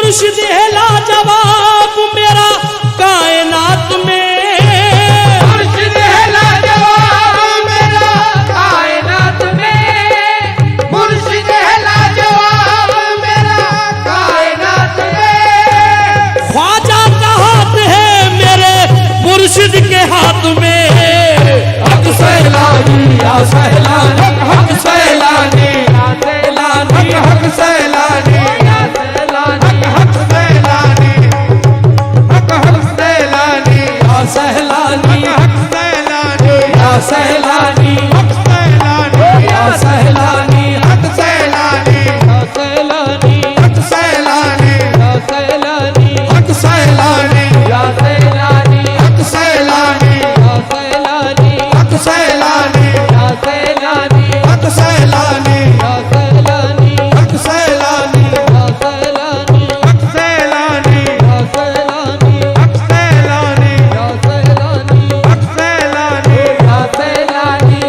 मुर्शिद है लाजवाब मेरा कायनात में, मुर्शिद है लाजवाब मेरा कायनात में, मुर्शिद है लाजवाब मेरा कायनात में। ख्वाजा का हाथ है मेरे मुर्शिद के हाथ में। हक सैलानी या सैलानी, हक सैलानी या सैलानी, हक सैलानी या सैलानी, हक सैलानी, हक सैलानी या सैलानी, हक सैलानी या सैलानी, हक सैलानी या सैलानी, हक सैलानी या सैलानी, हक सैलानी या सैलानी, हक सैलानी या सैलानी, हक सैलानी या सैलानी, हक सैलानी या सैलानी, हक सैलानी या सैलानी, हक सैलानी या सैलानी, हक सैलानी या सैलानी, हक सैलानी या सैलानी, हक सैलानी या सैलानी,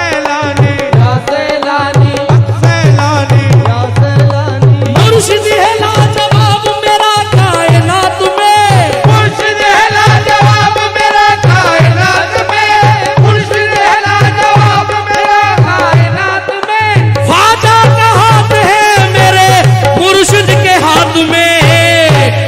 सैलानी या सैलानी, हक सैलानी या सैलानी। मुर्शिद है लाजवाब मेरा कायनात में, मुर्शिद है लाजवाब मेरा कायनात में, मुर्शिद है लाजवाब मेरा कायनात में। ख्वाजा का हाथ है मेरे मुर्शिद के हाथ में।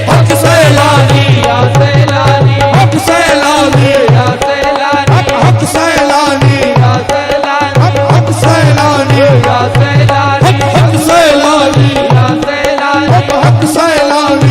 हक सैलानी या सैलानी, हक सैलानी या सैलानी, हक सैलानी या सैलानी, हक सैलानी या सैलानी, हक सैलानी या सैलानी, हक सैलानी या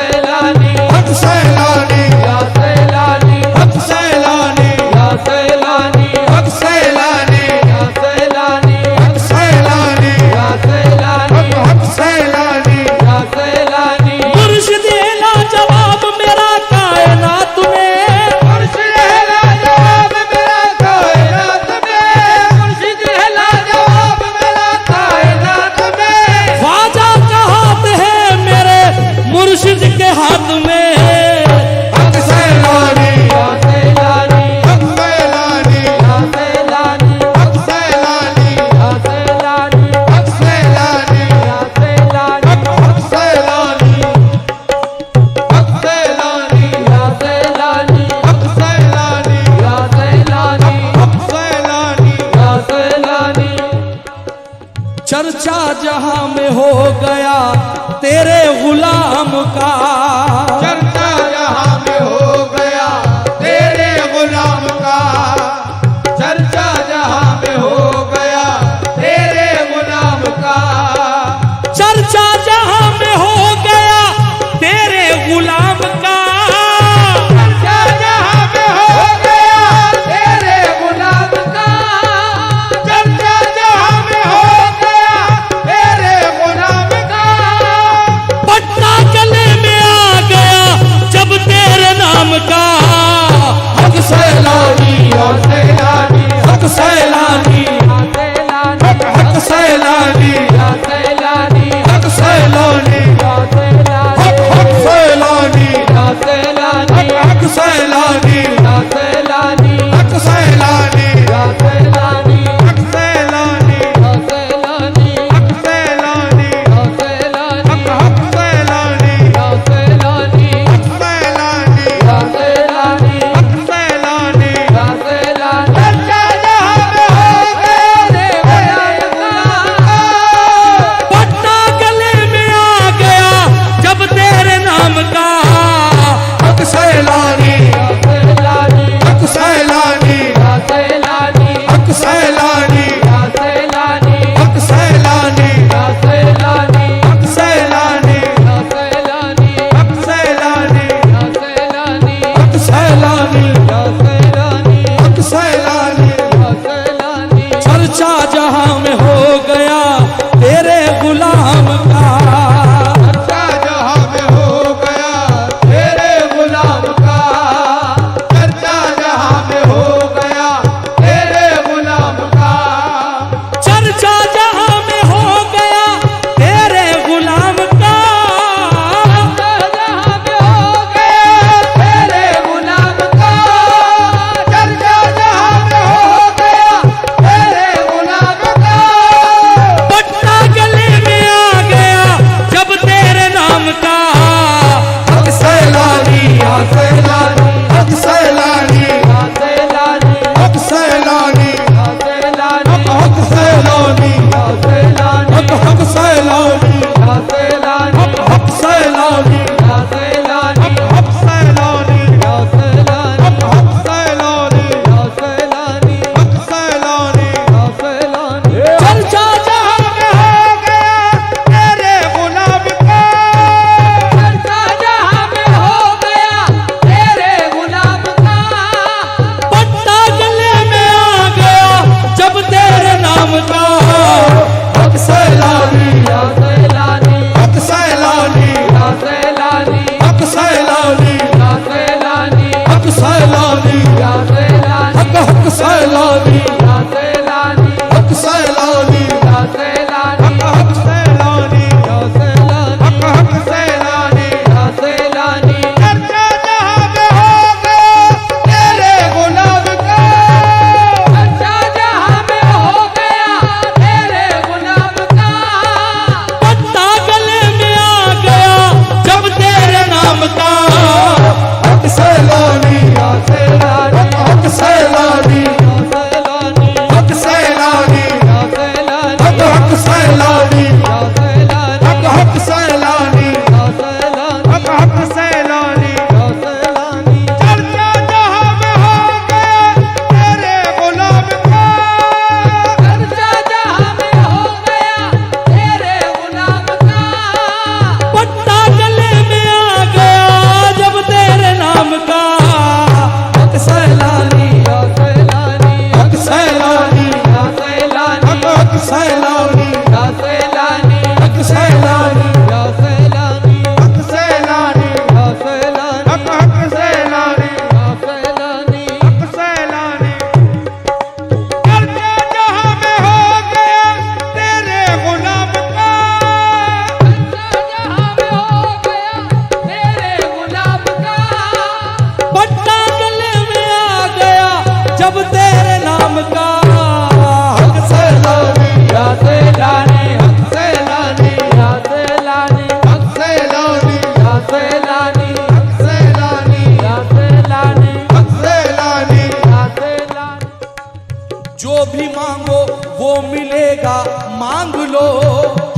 सैलानी, हक सैलानी या सैलानी, हक सैलानी या सैलानी, हक सैलानी या सैलानी, हक सैलानी या सैलानी, हक सैलानी या सैलानी। मुर्शिद है लाजवाब मेरा कायनात में, मुर्शिद है लाजवाब मेरा कायनात में, मुर्शिद है लाजवाब मेरा कायनात में। ख्वाजा का हाथ है मेरे मुर्शिद के हाथ में। हक सैलानी या सैलानी, हक सैलानी या सैलानी, हक सैलानी या सैलानी, हक सैलानी या सैलानी, हक सैलानी, हक सैलानी या सैलानी, हक सैलानी या सैलानी, हक सैलानी या सैलानी। चर्चा जहां में हो गया तेरे गुलाम का, चर्चा जहां में हो गया तेरे गुलाम का, चर्चा जहां में हो गया तेरे गुलाम का, चर्चा जहां में हो गया तेरे गुलाम का। चर्चा जहां में हो गया तेरे गुलाम का, चर्चा जहां में हो गया तेरे गुलाम का। पट्टा गले में आ गया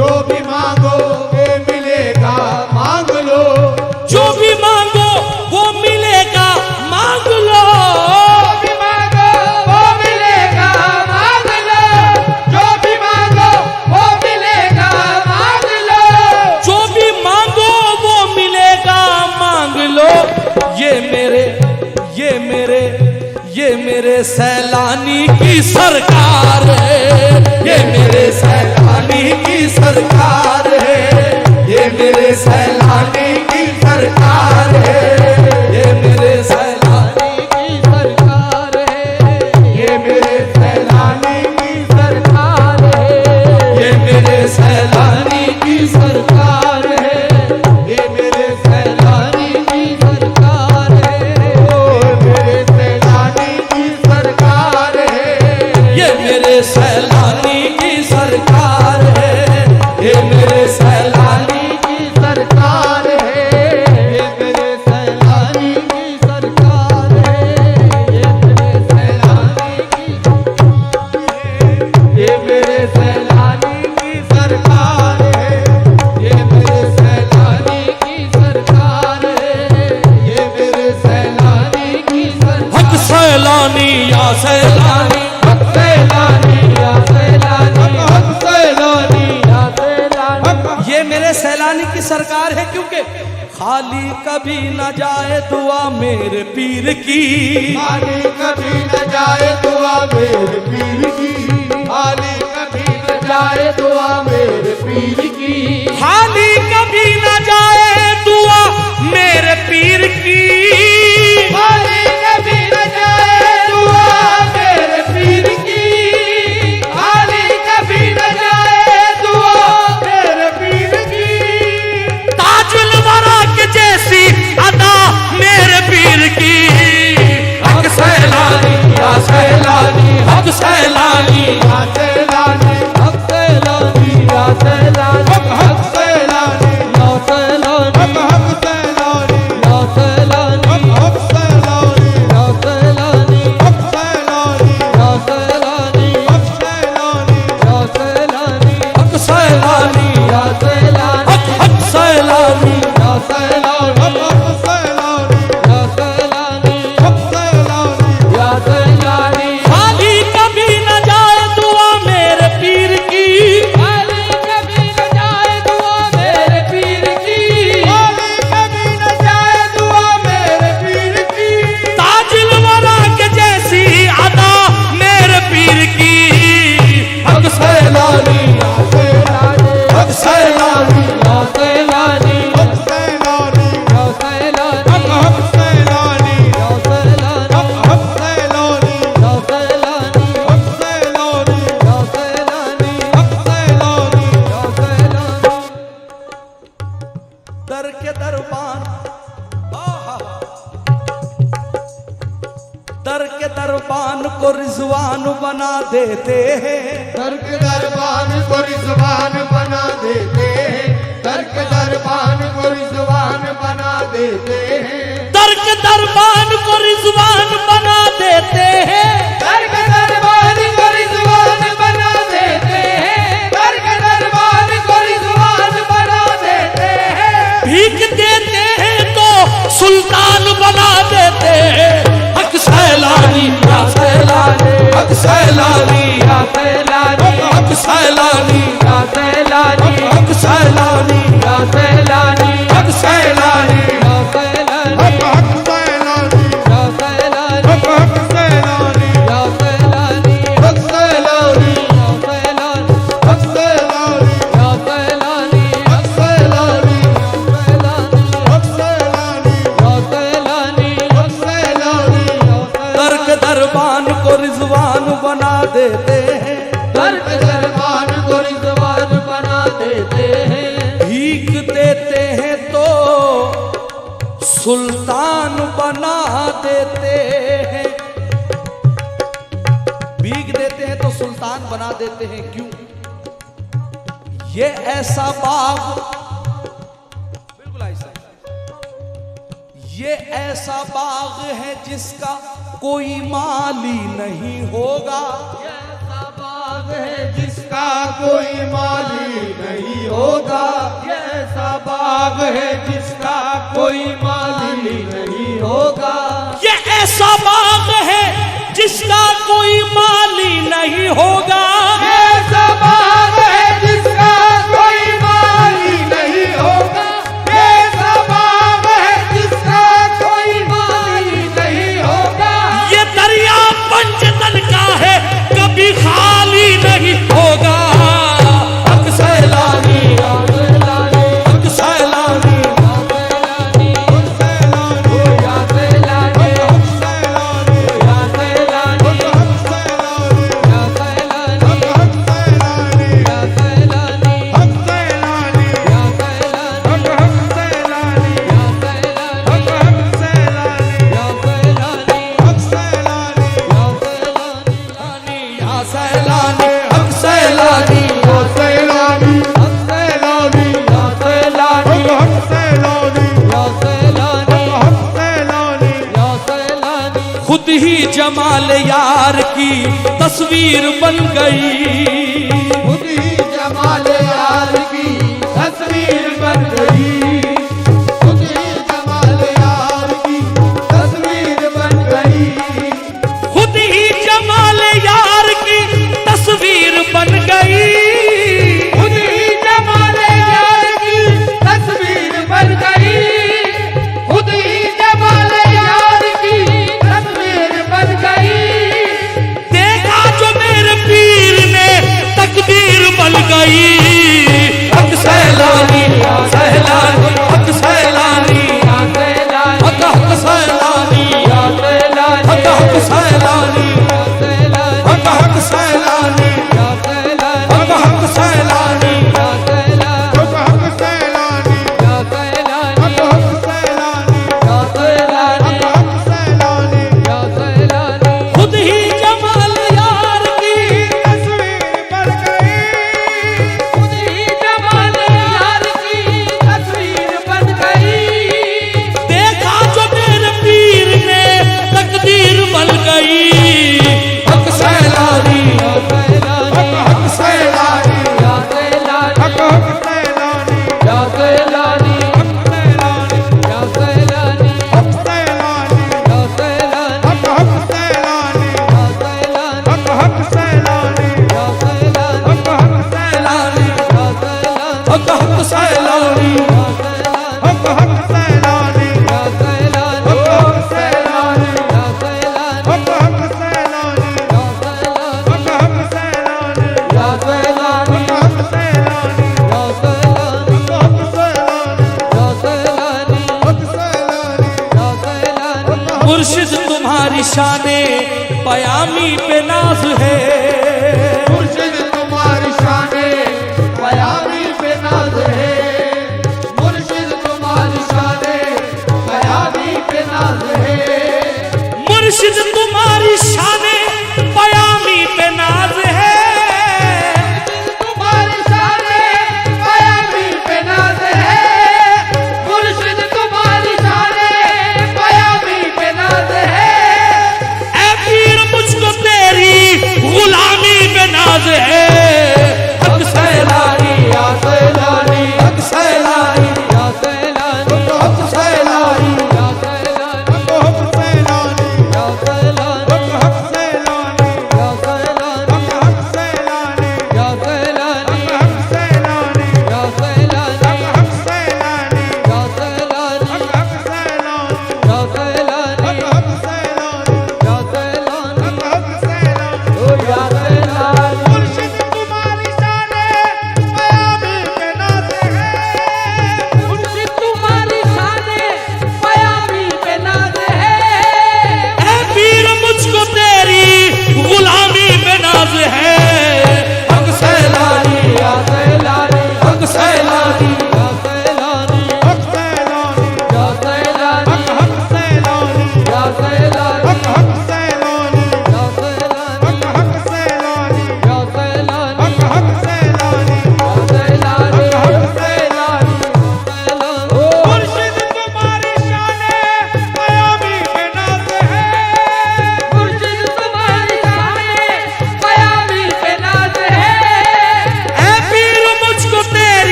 जो भी मांगोगे मिलेगा, मांग लो। जो भी मांगो वो मिलेगा, मांग लो। जो भी मांगो वो मिलेगा, मांग लो। जो भी मांगो वो मिलेगा, मांग लो। जो भी मांगो वो मिलेगा, मांग लो। ये मेरे सैलानी की सरकार है। ये मेरे सैलानी की सरकार है। ये मेरे सैलानी की सरकार है। ये मेरे सैलानी की सरकार है। ये मेरे सैलानी की सरकार है। ये मेरे सैलानी की सरकार है। ये मेरे सैलानी की सरकार है। ये मेरे सैलानी की सरकार है। ये मेरे सैलानी की सरकार है। ये मेरे सैलानी की सरकार है। ये मेरे सैलानी की ये मेरे सैलानी की सरकार है। ये मेरे सैलानी की सरकार है। ये मेरे सैलानी की हक सरकार। सैलानी या सैलानी, हक सैलानी या सैलानी, हक सैलानी या सैलानी। ये मेरे सैलानी की सरकार है, क्योंकि खाली कभी न जाए दुआ मेरे पीर की। खाली कभी न जाए दुआ मेरे पीर की। खाली कभी न जाए दुआ मेरे पीर की। खाली कभी न जाए दुआ मेरे पीर की। खाली कभी न जाए दुआ मेरे पीर की। खाली कभी न जाए दुआ मेरे पीर की। ताजुल वरा के जैसी अदा मेरे पीर की। हक सैलानी या सैलानी, हक सैलानी या सैलानी, हक सैलानी या सैलानी, हक सैलानी या सैलानी, हक सैलानी या सैलानी, हक सैलानी या सैलानी, हक सैलानी या सैलानी, हक सैलानी या सैलानी, हक सैलानी या सैलानी, हक सैलानी या सैलानी, हक सैलानी या सैलानी, हक सैलानी या सैलानी। खाली कभी न जाए दुआ मेरे पीर की। खाली कभी न जाए दुआ मेरे पीर की। खाली कभी न जाए दुआ मेरे पीर की। ताजुल वरा के जैसी अदा मेरे पीर की। हक सैलानी हक सैलानी या सैलानी, हक सैलानी या सैलानी, हक सैलानी या सैलानी, हक सैलानी या सैलानी, हक सैलानी या सैलानी, हक सैलानी या सैलानी। दर के दरबान, आहा, दर के दरबान को रिजवान बना देते हैं। तर्क दरबान को रिजवान बना देते हैं। तर्क दरबान को रिजवान बना देते हैं। दर के दरबान को रिजवान बना देते हैं। तर्क दरबान को रिजवान बना देते हैं। तर्क दरबान को रिजवान बना देते हैं। भीख देते हैं तो सुल्तान बना देते हैं। हक सैलानी या सैलानी, हक सैलानी या सैलानी, हक सैलानी या सैलानी, हक सैलानी या सैलानी, हक सैलानी या सैलानी, हक सैलानी, या सैलानी, हक सैलानी, या सैलानी, हक सैलानी, या सैलानी, हक सैलानी, या सैलानी, हक सैलानी, हक सैलानी, या सैलानी, हक सैलानी, या दर के दरबान को रिजवान बना देते हैं। तर्क दरबान को रिजवान बना देते हैं। भीख देते हैं तो सुल्तान बना देते हैं। भीख देते हैं तो सुल्तान बना देते हैं। क्यों? ये ऐसा बाग, बिल्कुल ऐसा, ये ऐसा बाग है जिसका कोई माली नहीं होगा। ऐसा बाग है जिसका जिसका कोई माली नहीं होगा। ये ऐसा बाग है जिसका कोई माली नहीं होगा। ये ऐसा बाग है जिसका कोई माली नहीं होगा। ये ऐसा बाग है जिसका कोई माली नहीं होगा। ये ऐसा बाग है जिसका कोई माली नहीं होगा। ये दरिया पंचतन का है कभी खाली नहीं होगा। हक सैलानी, हक सैलानी, या सैलानी, हक सैलानी, खुद ही जमाल यार की तस्वीर बन गई। खुद ही जमाल यार की तस्वीर बन गई। खुद ही जमाल यार की तस्वीर बन गई। खुद ही जमाल यार की तस्वीर बन गई। खुद ही जमाल यार की तस्वीर बन गई। खुद ही जमाल यार की तस्वीर बन गई। देखा जो मेरे पीर ने तकदीर बन गई। हक सैलानी, सैलानी, हक सैलानी, हक हक सैलानी, हक हक सैलानी, हक हक सैलानी, हक हक सैलानी। खुद ही जमाल यार की, खुद ही जमाल यार की तस्वीर बन गई। देखा जो मेरे पीर ने तकदीर बन गई। हक सैलानी, हक सैलानी, हक हक सैलानी, मुर्शिद तुम्हारी शाने पयामी पे नाज है। मुर्शिद तुम्हारी शाने बयानी पे नाज है। मुर्शिद तुम्हारी शाने बयानी पे नाज है। मुर्शिद तुम्हारी शाने पयामी पे नाज है। तुम्हारी शाने बयानी पे नाज है। मुर्शिद तुम्हारी शाने बयानी पे नाज है। ऐ पीर मुझको तेरी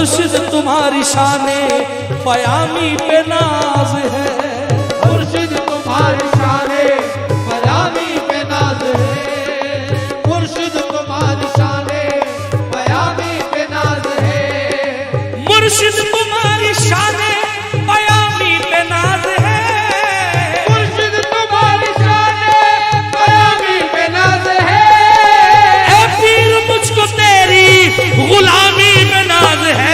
मुर्शिद तुम्हारी शाने पयामी पे नाज है, मुर्शिद तुम्हारी शाने पयामी पे नाज है, मुर्शिद तुम्हारी शाने पयामी पे नाज है, मुर्शिद तुम्हारी शाने पयामी पे नाज है, मुर्शिद तुम्हारी शाने पयामी पे नाज है। ऐ पीर मुझको तेरी गुलामी में नाज है।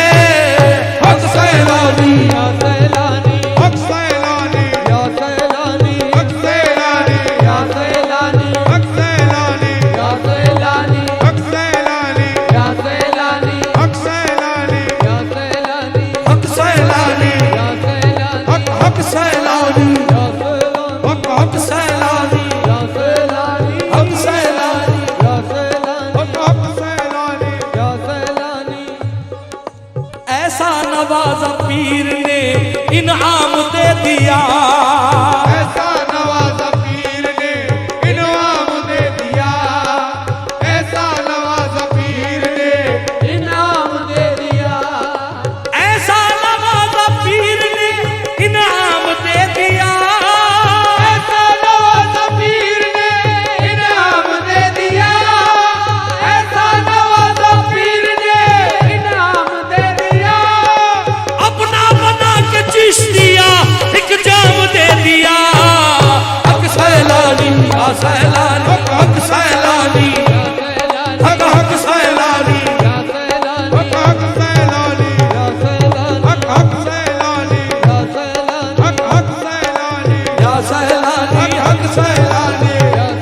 हक सैलानी या सैलानी हक सैलानी या सैलानी हक सैलानी या सैलानी हक सैलानी या सैलानी हक सैलानी या सैलानी हक सैलानी या सैलानी हक सैलानी या सैलानी हक हक सैलानी या सैलानी हक हक सैलानी या सैलानी हक सैलानी या सैलानी हक हक सैलानी या सैलानी। ऐसा नवाजा पीर ने इनाम दे दिया, ऐसा नवाजा पीर ने इनाम दे दिया, ऐसा नवाजा पीर ने इनाम दे दिया, ऐसा नवाजा पीर ने इनाम दे दिया, ऐसा नवाजा पीर ने इनाम दे दिया, ऐसा नवाजा पीर ने इनाम दे दिया, अपना बना के चिश्तिया एक जाम दे दिया। हक सैलानी या सैलानी हक सैलानी या सैलानी हक हक सैलानी या सैलानी हक हक सैलानी या सैलानी हक हक सैलानी या सैलानी हक हक सैलानी या सैलानी हक सैलानी या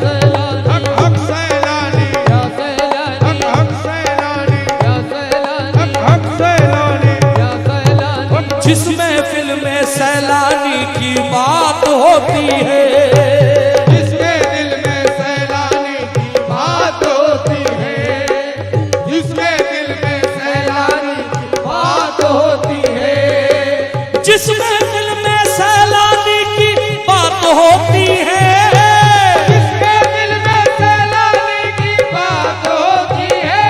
सैलानी हक हक सैलानी या सैलानी हक हक सैलानी या सैलानी हक हक सैलानी या सैलानी। जिस महफिल में सैलानी की बात होती है, जिसके दिल में सैलानी की बात होती है, जिसके दिल में सैलानी की बात होती है, जिस महफिल में सैलानी की बात होती है, जिसके दिल में सैलानी की बात होती है,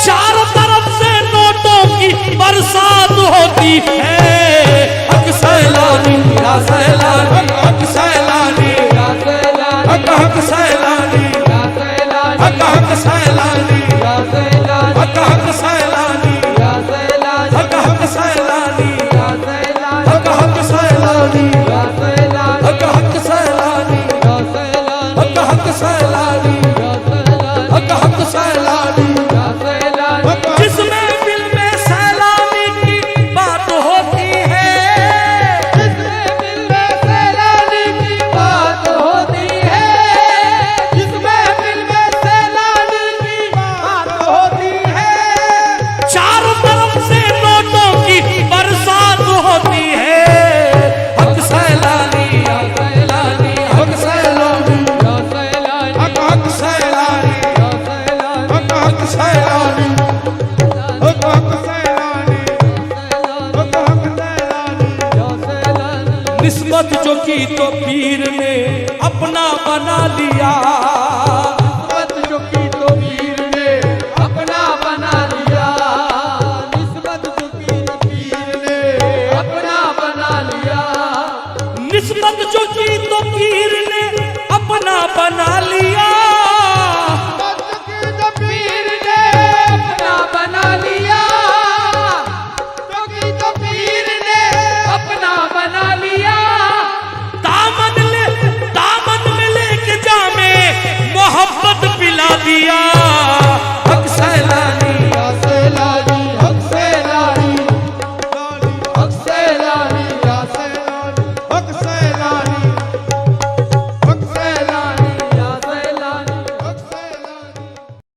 चारों तरफ से नोटों की बरसात होती है। हक सैलानी या सैलानी हक सैलानी या सैलानी हक हक सैलानी या सैलानी हक हक सैलानी या सैलानी हक हक सैलानी या सैलानी हक हक सैलानी या सैलानी हक हक सैलानी या सैलानी हक हक सैलानी या सैलानी हक हक सैलानी या सैलानी हक हक सैलानी। या सैलानी। जिस महफिल में सैलानी की बात होती है, जिसके दिल में सैलानी की बात होती है, जिसमें दिल में सैलानी की बात होती है, चारों तरफ से नोटों की बरसात होती है। हक सैलानी या सैलानी हक सैलानी या सैलानी हक हक सैलानी या सैलानी हक हक सैलानी हक हक सैलानी हक हक सैलानी। या सैलानी। निस्बत जो की तो पीर ने अपना बना लिया,